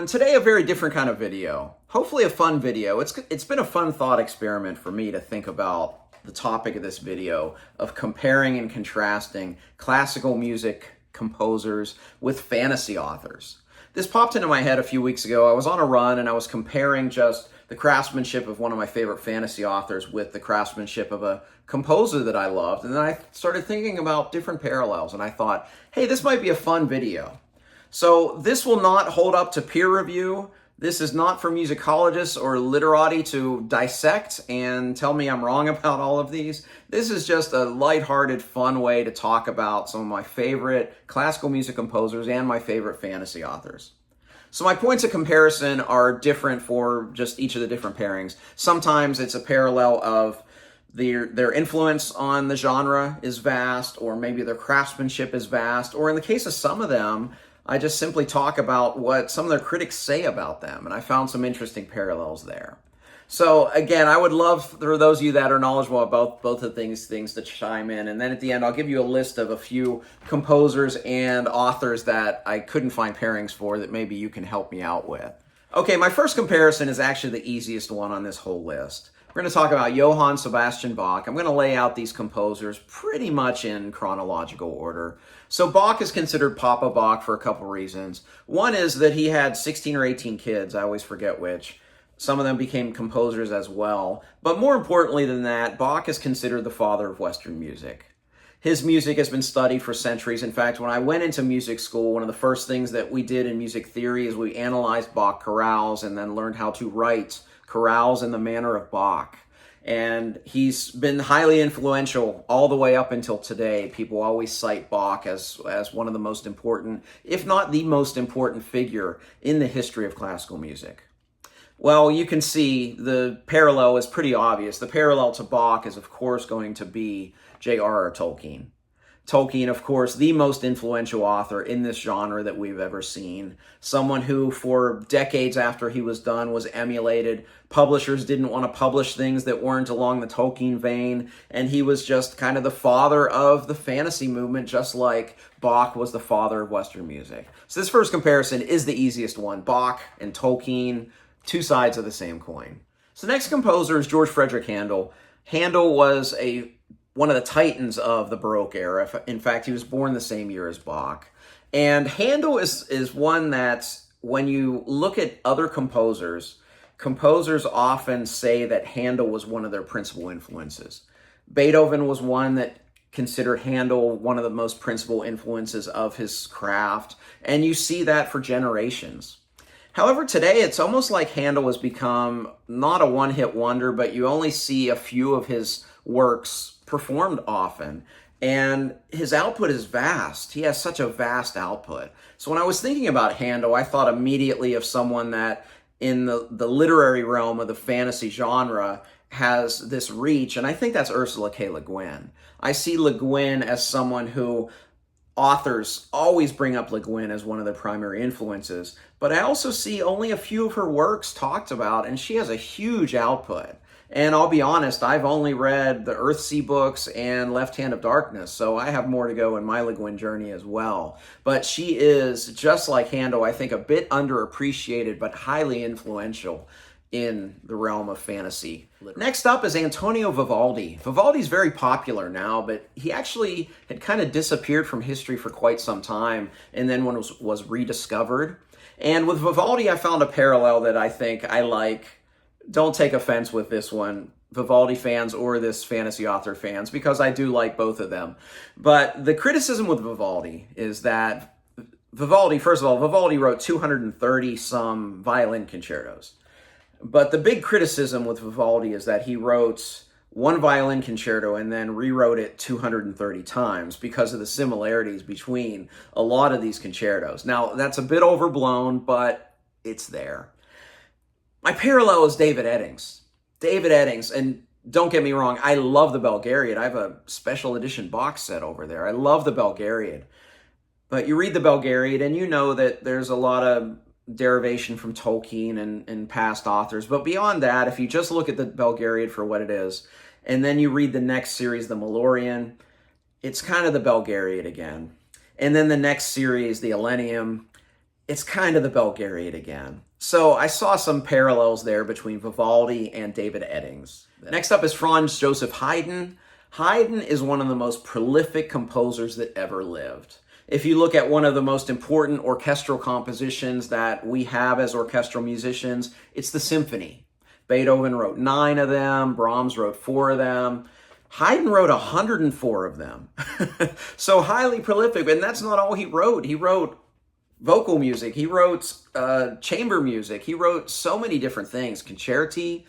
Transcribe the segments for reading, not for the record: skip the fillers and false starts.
everyone. Today a very different kind of video. Hopefully a fun video. It's been a fun thought experiment for me to think about the topic of this video of comparing and contrasting classical music composers with fantasy authors. This popped into my head a few weeks ago. I was on a run and I was comparing just the craftsmanship of one of my favorite fantasy authors with the craftsmanship of a composer that I loved. And then I started thinking about different parallels and I thought, hey, this might be a fun video. So this will not hold up to peer review. This is not for musicologists or literati to dissect and tell me I'm wrong about all of these. This is just a lighthearted, fun way to talk about some of my favorite classical music composers and my favorite fantasy authors. So my points of comparison are different for just each of the different pairings. Sometimes it's a parallel of their influence on the genre is vast, or maybe their craftsmanship is vast, or in the case of some of them, I just simply talk about what some of their critics say about them, and I found some interesting parallels there. So again, I would love for those of you that are knowledgeable about both of things to chime in, and then at the end I'll give you a list of a few composers and authors that I couldn't find pairings for that maybe you can help me out with. Okay, my first comparison is actually the easiest one on this whole list. We're going to talk about Johann Sebastian Bach. I'm going to lay out these composers pretty much in chronological order. So Bach is considered Papa Bach for a couple reasons. One is that he had 16 or 18 kids, I always forget which. Some of them became composers as well. But more importantly than that, Bach is considered the father of Western music. His music has been studied for centuries. In fact, when I went into music school, one of the first things that we did in music theory is we analyzed Bach chorales and then learned how to write chorales in the manner of Bach. And he's been highly influential all the way up until today. People always cite Bach as one of the most important, if not the most important figure in the history of classical music. Well, you can see the parallel is pretty obvious. The parallel to Bach is, of course, going to be J.R.R. Tolkien. Tolkien, of course, the most influential author in this genre that we've ever seen. Someone who, for decades after he was done, was emulated. Publishers didn't want to publish things that weren't along the Tolkien vein, and he was just kind of the father of the fantasy movement, just like Bach was the father of Western music. So this first comparison is the easiest one. Bach and Tolkien, two sides of the same coin. So the next composer is George Frederick Handel. Handel was one of the titans of the Baroque era. In fact, he was born the same year as Bach. And Handel is one that, when you look at other composers often say that Handel was one of their principal influences. Beethoven was one that considered Handel one of the most principal influences of his craft. And you see that for generations. However, today it's almost like Handel has become not a one-hit wonder, but you only see a few of his works performed often, and his output is vast. He has such a vast output. So when I was thinking about Handel, I thought immediately of someone that in the literary realm of the fantasy genre has this reach, and I think that's Ursula K. Le Guin. I see Le Guin as someone who authors always bring up Le Guin as one of their primary influences, but I also see only a few of her works talked about, and she has a huge output. And I'll be honest, I've only read the Earthsea books and Left Hand of Darkness, so I have more to go in my Le Guin journey as well. But she is, just like Handel, I think a bit underappreciated, but highly influential in the realm of fantasy. Next up is Antonio Vivaldi. Vivaldi's very popular now, but he actually had kind of disappeared from history for quite some time, and then was rediscovered. And with Vivaldi, I found a parallel that I think I like. Don't take offense with this one, Vivaldi fans or this fantasy author fans, because I do like both of them. But the criticism with Vivaldi is that Vivaldi, first of all, Vivaldi wrote 230 some violin concertos. But the big criticism with Vivaldi is that he wrote one violin concerto and then rewrote it 230 times because of the similarities between a lot of these concertos. Now, that's a bit overblown, but it's there. My parallel is David Eddings. David Eddings, and don't get me wrong, I love the Belgariad. I have a special edition box set over there. I love the Belgariad. But you read the Belgariad and you know that there's a lot of derivation from Tolkien and past authors. But beyond that, if you just look at the Belgariad for what it is, and then you read the next series, the Malorian, it's kind of the Belgariad again. And then the next series, the Elenium, it's kind of the Bulgarian again. So I saw some parallels there between Vivaldi and David Eddings. Next up is Franz Joseph Haydn. Haydn is one of the most prolific composers that ever lived. If you look at one of the most important orchestral compositions that we have as orchestral musicians, it's the symphony. Beethoven wrote 9 of them, Brahms wrote 4 of them. Haydn wrote 104 of them. So highly prolific, and that's not all he wrote. He wrote vocal music, he wrote chamber music, he wrote so many different things, concerti,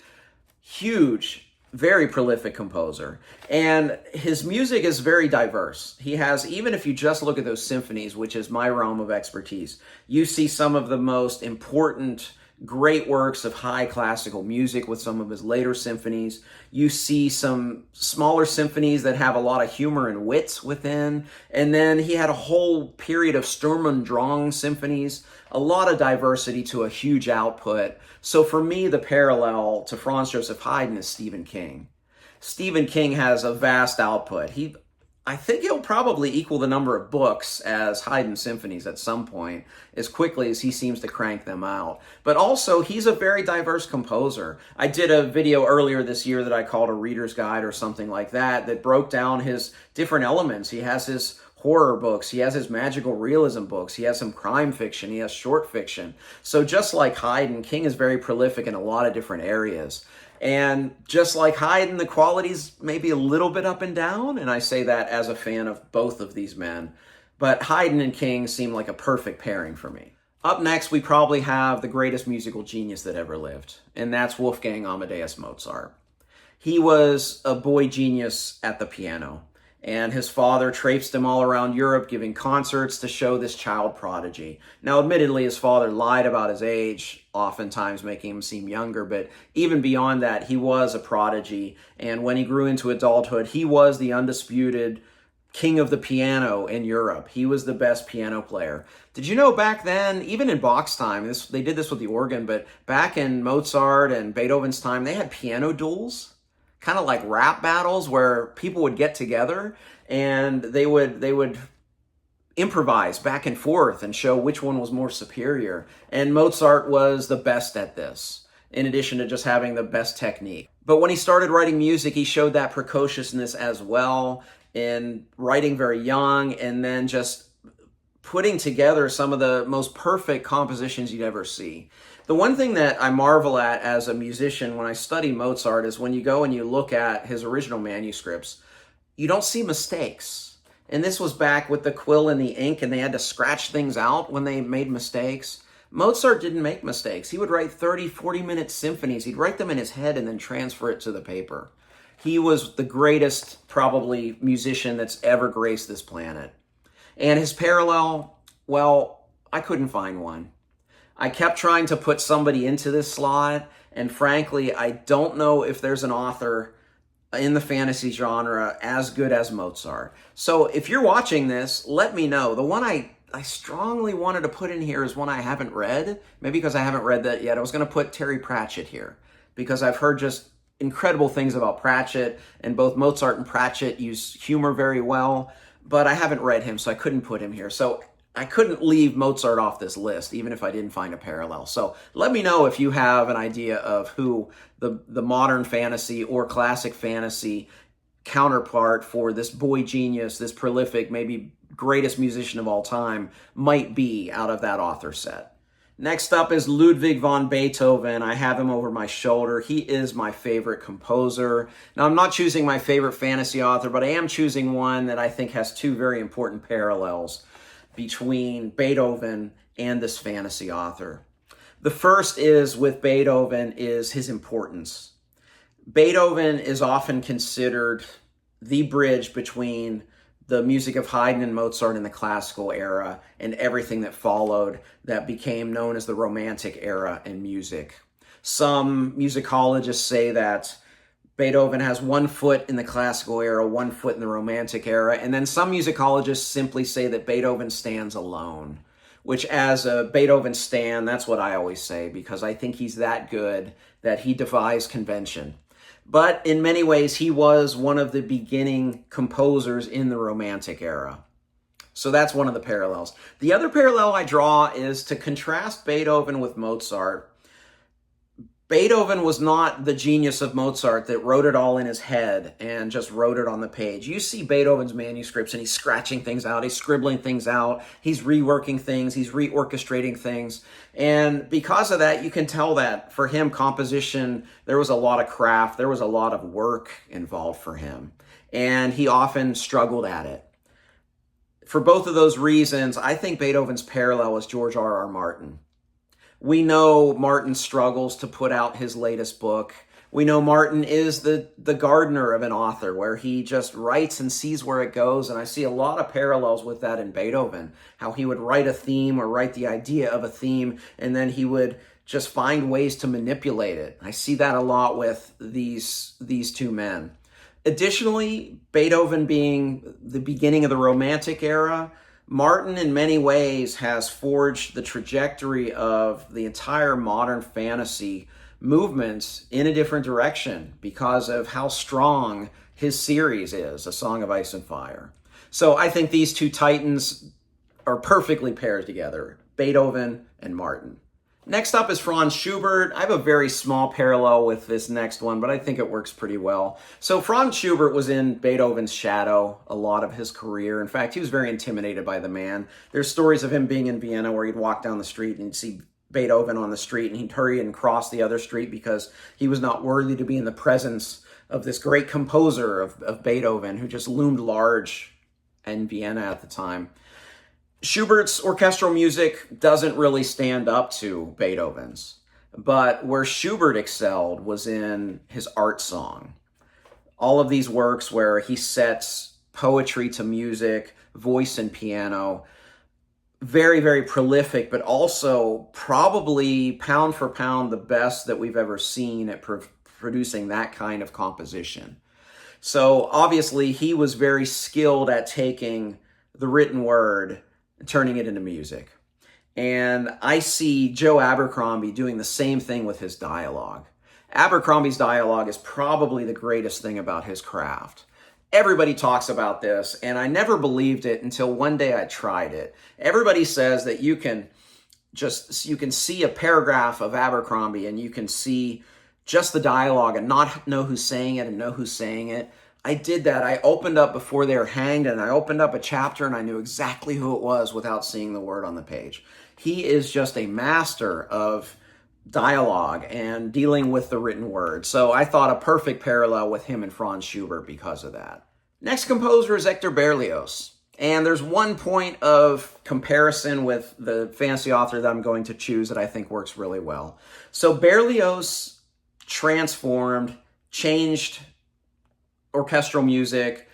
huge, very prolific composer. And his music is very diverse. He has, even if you just look at those symphonies, which is my realm of expertise, you see some of the most important great works of high classical music with some of his later symphonies. You see some smaller symphonies that have a lot of humor and wits within. And then he had a whole period of Sturm und Drang symphonies, a lot of diversity to a huge output. So for me, the parallel to Franz Joseph Haydn is Stephen King. Stephen King has a vast output. I think he'll probably equal the number of books as Haydn symphonies at some point, as quickly as he seems to crank them out. But also, he's a very diverse composer. I did a video earlier this year that I called a reader's guide or something like that, that broke down his different elements. He has his horror books, he has his magical realism books, he has some crime fiction, he has short fiction. So just like Haydn, King is very prolific in a lot of different areas. And just like Haydn, the quality's maybe a little bit up and down, and I say that as a fan of both of these men. But Haydn and King seem like a perfect pairing for me. Up next, we probably have the greatest musical genius that ever lived, and that's Wolfgang Amadeus Mozart. He was a boy genius at the piano, and his father traipsed him all around Europe giving concerts to show this child prodigy. Now, admittedly, his father lied about his age, oftentimes making him seem younger, but even beyond that, he was a prodigy. And when he grew into adulthood, he was the undisputed king of the piano in Europe. He was the best piano player. Did you know back then, even in Bach's time, they did this with the organ, but back in Mozart and Beethoven's time, they had piano duels? Kind of like rap battles where people would get together and they would improvise back and forth and show which one was more superior. And Mozart was the best at this, in addition to just having the best technique. But when he started writing music, he showed that precociousness as well in writing very young and then just putting together some of the most perfect compositions you'd ever see. The one thing that I marvel at as a musician when I study Mozart is when you go and you look at his original manuscripts, you don't see mistakes. And this was back with the quill and the ink, and they had to scratch things out when they made mistakes. Mozart didn't make mistakes. He would write 30, 40-minute symphonies. He'd write them in his head and then transfer it to the paper. He was the greatest, probably, musician that's ever graced this planet. And his parallel, well, I couldn't find one. I kept trying to put somebody into this slot, and frankly, I don't know if there's an author in the fantasy genre as good as Mozart. So if you're watching this, let me know. The one I strongly wanted to put in here is one I haven't read, maybe because I haven't read that yet. I was going to put Terry Pratchett here, because I've heard just incredible things about Pratchett, and both Mozart and Pratchett use humor very well, but I haven't read him, so I couldn't put him here. So I couldn't leave Mozart off this list, even if I didn't find a parallel. So let me know if you have an idea of who the modern fantasy or classic fantasy counterpart for this boy genius, this prolific, maybe greatest musician of all time, might be out of that author set. Next up is Ludwig van Beethoven. I have him over my shoulder. He is my favorite composer. Now, I'm not choosing my favorite fantasy author, but I am choosing one that I think has two very important parallels between Beethoven and this fantasy author. The first is with Beethoven is his importance. Beethoven is often considered the bridge between the music of Haydn and Mozart in the classical era and everything that followed that became known as the Romantic era in music. Some musicologists say that Beethoven has 1 foot in the classical era, 1 foot in the Romantic era, and then some musicologists simply say that Beethoven stands alone, which as a Beethoven stan, that's what I always say, because I think he's that good that he defies convention. But in many ways, he was one of the beginning composers in the Romantic era. So that's one of the parallels. The other parallel I draw is to contrast Beethoven with Mozart. Beethoven was not the genius of Mozart that wrote it all in his head and just wrote it on the page. You see Beethoven's manuscripts and he's scratching things out, he's scribbling things out, he's reworking things, he's reorchestrating things. And because of that, you can tell that for him, composition, there was a lot of craft, there was a lot of work involved for him. And he often struggled at it. For both of those reasons, I think Beethoven's parallel is George R.R. Martin. We know Martin struggles to put out his latest book. We know Martin is the gardener of an author where he just writes and sees where it goes. And I see a lot of parallels with that in Beethoven, how he would write a theme or write the idea of a theme, and then he would just find ways to manipulate it. I see that a lot with these two men. Additionally, Beethoven being the beginning of the Romantic era, Martin, in many ways, has forged the trajectory of the entire modern fantasy movement in a different direction because of how strong his series is, A Song of Ice and Fire. So I think these two titans are perfectly paired together, Beethoven and Martin. Next up is Franz Schubert. I have a very small parallel with this next one, but I think it works pretty well. So Franz Schubert was in Beethoven's shadow a lot of his career. In fact, he was very intimidated by the man. There's stories of him being in Vienna where he'd walk down the street and he'd see Beethoven on the street and he'd hurry and cross the other street because he was not worthy to be in the presence of this great composer of Beethoven who just loomed large in Vienna at the time. Schubert's orchestral music doesn't really stand up to Beethoven's, but where Schubert excelled was in his art song. All of these works where he sets poetry to music, voice and piano, very, very prolific, but also probably pound for pound the best that we've ever seen at producing that kind of composition. So obviously he was very skilled at taking the written word turning it into music. And I see Joe Abercrombie doing the same thing with his dialogue. Abercrombie's dialogue is probably the greatest thing about his craft. Everybody talks about this, and I never believed it until one day I tried it. Everybody says that you can see a paragraph of Abercrombie and you can see just the dialogue and not know who's saying it and know who's saying it. I did that. I opened up before they were hanged and I opened up a chapter and I knew exactly who it was without seeing the word on the page. He is just a master of dialogue and dealing with the written word. So I thought a perfect parallel with him and Franz Schubert because of that. Next composer is Hector Berlioz. And there's one point of comparison with the fantasy author that I'm going to choose that I think works really well. So Berlioz transformed, changed orchestral music,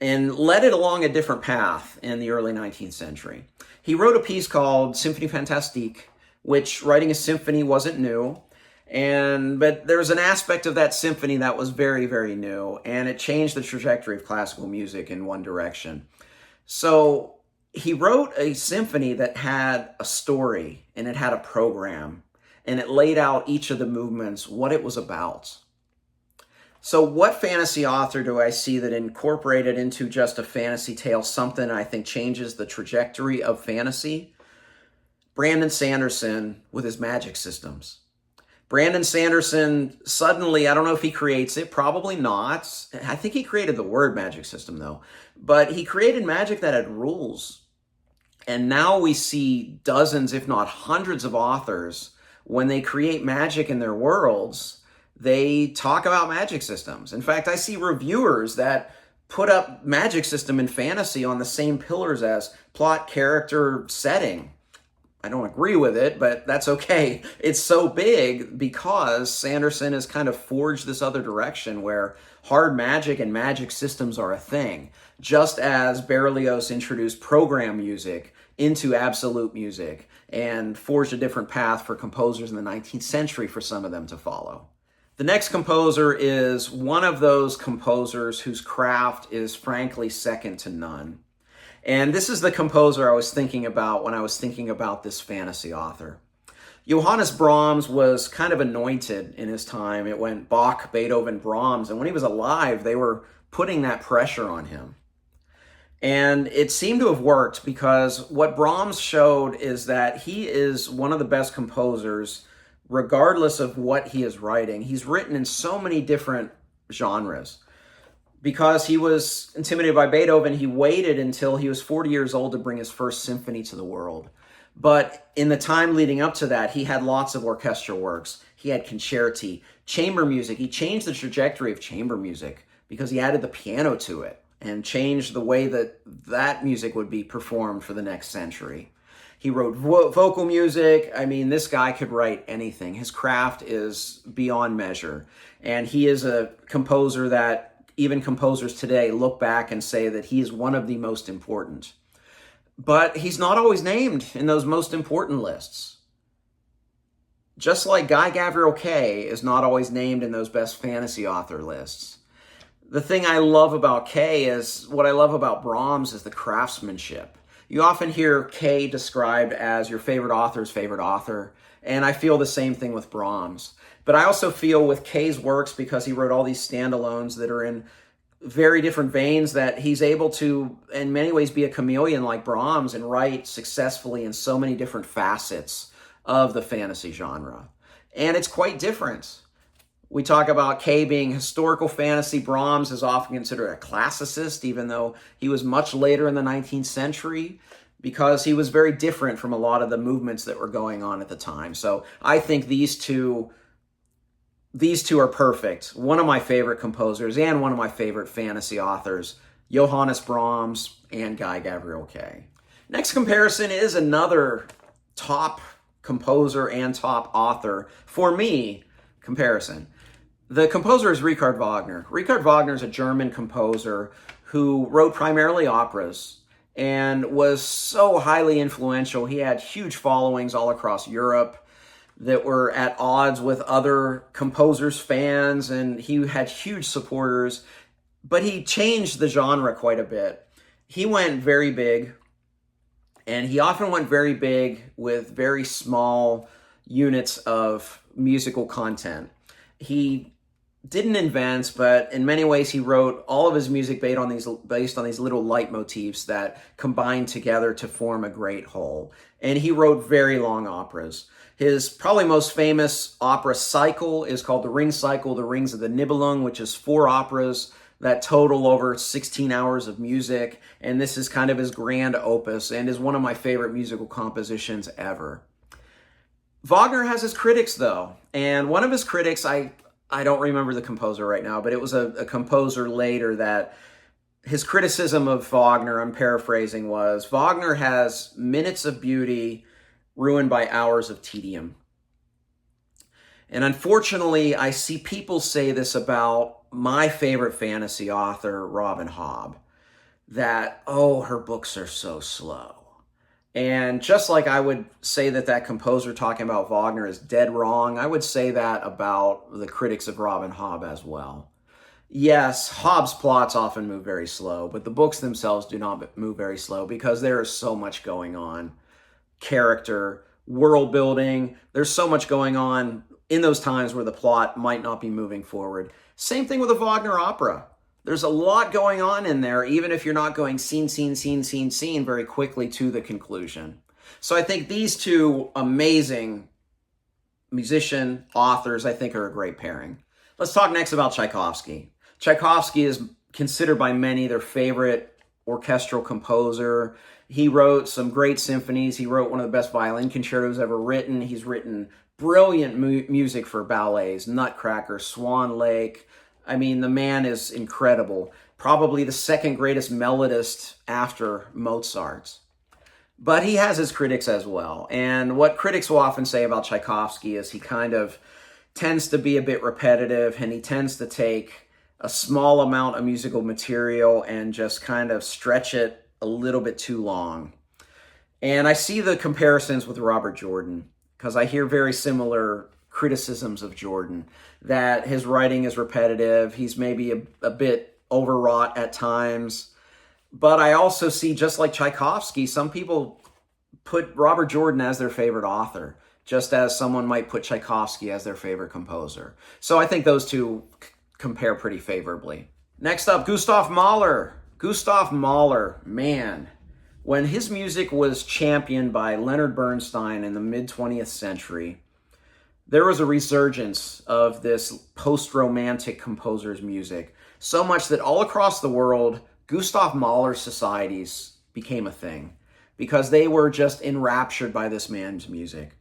and led it along a different path in the early 19th century. He wrote a piece called Symphonie Fantastique, which writing a symphony wasn't new, but there was an aspect of that symphony that was very, very new, and it changed the trajectory of classical music in one direction. So he wrote a symphony that had a story, and it had a program, and it laid out each of the movements, what it was about. So what fantasy author do I see that incorporated into just a fantasy tale something I think changes the trajectory of fantasy? Brandon Sanderson with his magic systems. Brandon Sanderson suddenly, I don't know if he creates it, probably not. I think he created the word magic system though, but he created magic that had rules. And now we see dozens, if not hundreds of authors, when they create magic in their worlds, they talk about magic systems. In fact, I see reviewers that put up magic system and fantasy on the same pillars as plot, character, setting. I don't agree with it, but that's okay. It's so big because Sanderson has kind of forged this other direction where hard magic and magic systems are a thing, just as Berlioz introduced program music into absolute music and forged a different path for composers in the 19th century for some of them to follow. The next composer is one of those composers whose craft is frankly second to none. And this is the composer I was thinking about when I was thinking about this fantasy author. Johannes Brahms was kind of anointed in his time. It went Bach, Beethoven, Brahms, and when he was alive, they were putting that pressure on him. And it seemed to have worked because what Brahms showed is that he is one of the best composers, regardless of what he is writing. He's written in so many different genres. Because he was intimidated by Beethoven, he waited until he was 40 years old to bring his first symphony to the world. But in the time leading up to that, he had lots of orchestral works. He had concerti, chamber music. He changed the trajectory of chamber music because he added the piano to it and changed the way that that music would be performed for the next century. He wrote vocal music. I mean, this guy could write anything. His craft is beyond measure. And he is a composer that even composers today look back and say that he is one of the most important. But he's not always named in those most important lists. Just like Guy Gavriel Kay is not always named in those best fantasy author lists. The thing I love about Kay is, what I love about Brahms is the craftsmanship. You often hear Kay described as your favorite author's favorite author, and I feel the same thing with Brahms. But I also feel with Kay's works, because he wrote all these standalones that are in very different veins, that he's able to, in many ways, be a chameleon like Brahms and write successfully in so many different facets of the fantasy genre. And it's quite different. We talk about Kay being historical fantasy. Brahms is often considered a classicist, even though he was much later in the 19th century, because he was very different from a lot of the movements that were going on at the time. So I think these two are perfect. One of my favorite composers and one of my favorite fantasy authors, Johannes Brahms and Guy Gavriel Kay. Next comparison is another top composer and top author, for me, comparison. The composer is Richard Wagner. Richard Wagner is a German composer who wrote primarily operas and was so highly influential. He had huge followings all across Europe that were at odds with other composers' fans, and he had huge supporters, but he changed the genre quite a bit. He went very big, and he often went very big with very small units of musical content. He didn't invent, but in many ways he wrote all of his music based on these little leitmotifs that combined together to form a great whole. And he wrote very long operas. His probably most famous opera cycle is called the Ring Cycle, the Rings of the Nibelung, which is 4 operas that total over 16 hours of music. And this is kind of his grand opus and is one of my favorite musical compositions ever. Wagner has his critics, though. And one of his critics, I don't remember the composer right now, but it was a composer later that his criticism of Wagner, I'm paraphrasing, was Wagner has minutes of beauty ruined by hours of tedium. And unfortunately, I see people say this about my favorite fantasy author, Robin Hobb, that, oh, her books are so slow. And just like I would say that composer talking about Wagner is dead wrong, I would say that about the critics of Robin Hobb as well. Yes, Hobb's plots often move very slow, but the books themselves do not move very slow because there is so much going on. Character, world building, there's so much going on in those times where the plot might not be moving forward. Same thing with a Wagner opera. There's a lot going on in there, even if you're not going scene very quickly to the conclusion. So I think these two amazing musician authors, I think, are a great pairing. Let's talk next about Tchaikovsky. Tchaikovsky is considered by many their favorite orchestral composer. He wrote some great symphonies. He wrote one of the best violin concertos ever written. He's written brilliant music for ballets, Nutcracker, Swan Lake. I mean, the man is incredible. Probably the second greatest melodist after Mozart. But he has his critics as well. And what critics will often say about Tchaikovsky is he kind of tends to be a bit repetitive, and he tends to take a small amount of musical material and just kind of stretch it a little bit too long. And I see the comparisons with Robert Jordan, because I hear very similar criticisms of Jordan, that his writing is repetitive, he's maybe a bit overwrought at times. But I also see, just like Tchaikovsky, some people put Robert Jordan as their favorite author, just as someone might put Tchaikovsky as their favorite composer. So I think those two compare pretty favorably. Next up, Gustav Mahler. Gustav Mahler, man, when his music was championed by Leonard Bernstein in the mid-20th century, there was a resurgence of this post-romantic composer's music, so much that all across the world, Gustav Mahler societies became a thing because they were just enraptured by this man's music.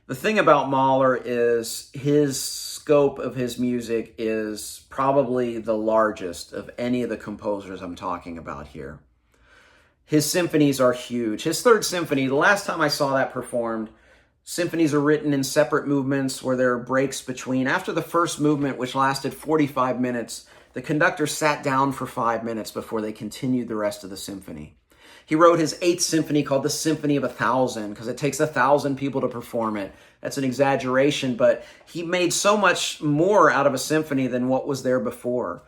The thing about Mahler is his scope of his music is probably the largest of any of the composers I'm talking about here. His symphonies are huge. His third symphony, the last time I saw that performed, symphonies are written in separate movements where there are breaks between. After the first movement, which lasted 45 minutes, the conductor sat down for 5 minutes before they continued the rest of the symphony. He wrote his 8th symphony called the Symphony of 1,000 because it takes 1,000 people to perform it. That's an exaggeration, but he made so much more out of a symphony than what was there before.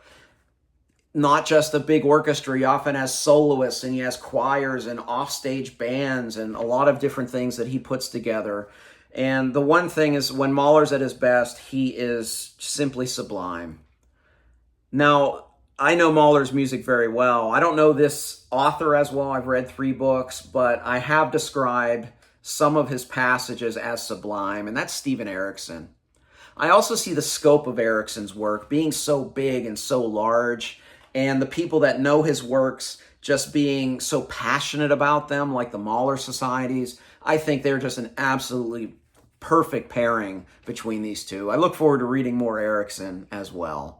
Not just a big orchestra, he often has soloists and he has choirs and offstage bands and a lot of different things that he puts together. And the one thing is when Mahler's at his best, he is simply sublime. Now, I know Mahler's music very well. I don't know this author as well. I've read 3 books, but I have described some of his passages as sublime, and that's Stephen Erickson. I also see the scope of Erickson's work being so big and so large, and the people that know his works just being so passionate about them, like the Mahler societies. I think they're just an absolutely perfect pairing between these two. I look forward to reading more Erickson as well.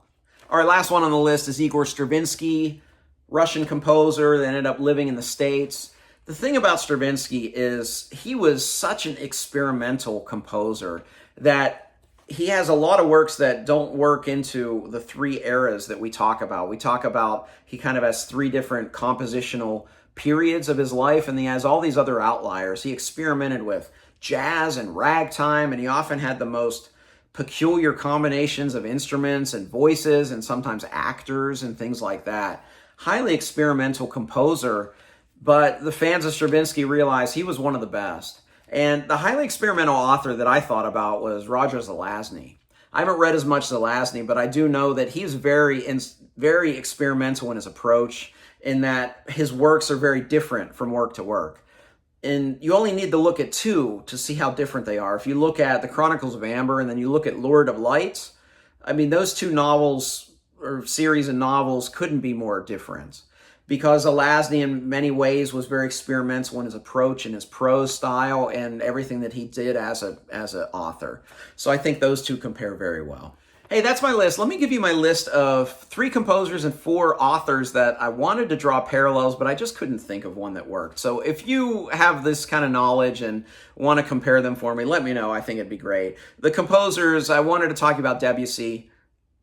All right, last one on the list is Igor Stravinsky, Russian composer that ended up living in the States. The thing about Stravinsky is he was such an experimental composer that he has a lot of works that don't work into the 3 eras that we talk about. We talk about he kind of has 3 different compositional periods of his life, and he has all these other outliers. He experimented with jazz and ragtime, and he often had the most peculiar combinations of instruments and voices and sometimes actors and things like that. Highly experimental composer, but the fans of Stravinsky realized he was one of the best. And the highly experimental author that I thought about was Roger Zelazny. I haven't read as much Zelazny, but I do know that he's very experimental in his approach, in that his works are very different from work to work. And you only need to look at 2 to see how different they are. If you look at The Chronicles of Amber and then you look at Lord of Light, I mean, those 2 novels or series of novels couldn't be more different. Because Zelazny in many ways was very experimental in his approach and his prose style and everything that he did as an author. So I think those 2 compare very well. Hey, that's my list. Let me give you my list of 3 composers and 4 authors that I wanted to draw parallels, but I just couldn't think of one that worked. So if you have this kind of knowledge and want to compare them for me, let me know. I think it'd be great. The composers, I wanted to talk about Debussy,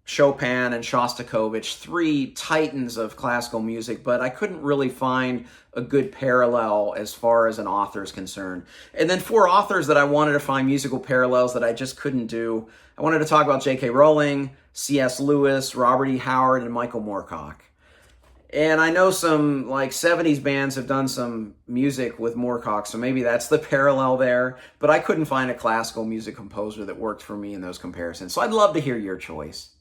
Chopin, and Shostakovich, 3 titans of classical music, but I couldn't really find a good parallel as far as an author is concerned. And then 4 authors that I wanted to find musical parallels that I just couldn't do. I wanted to talk about J.K. Rowling, C.S. Lewis, Robert E. Howard, and Michael Moorcock. And I know some 70s bands have done some music with Moorcock, so maybe that's the parallel there. But I couldn't find a classical music composer that worked for me in those comparisons. So I'd love to hear your choice.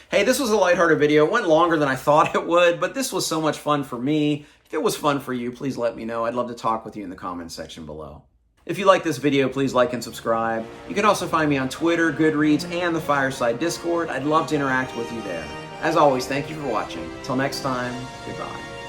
Hey, this was a lighthearted video. It went longer than I thought it would, but this was so much fun for me. If it was fun for you, please let me know. I'd love to talk with you in the comments section below. If you like this video, please like and subscribe. You can also find me on Twitter, Goodreads, and the Fireside Discord. I'd love to interact with you there. As always, thank you for watching. Till next time, goodbye.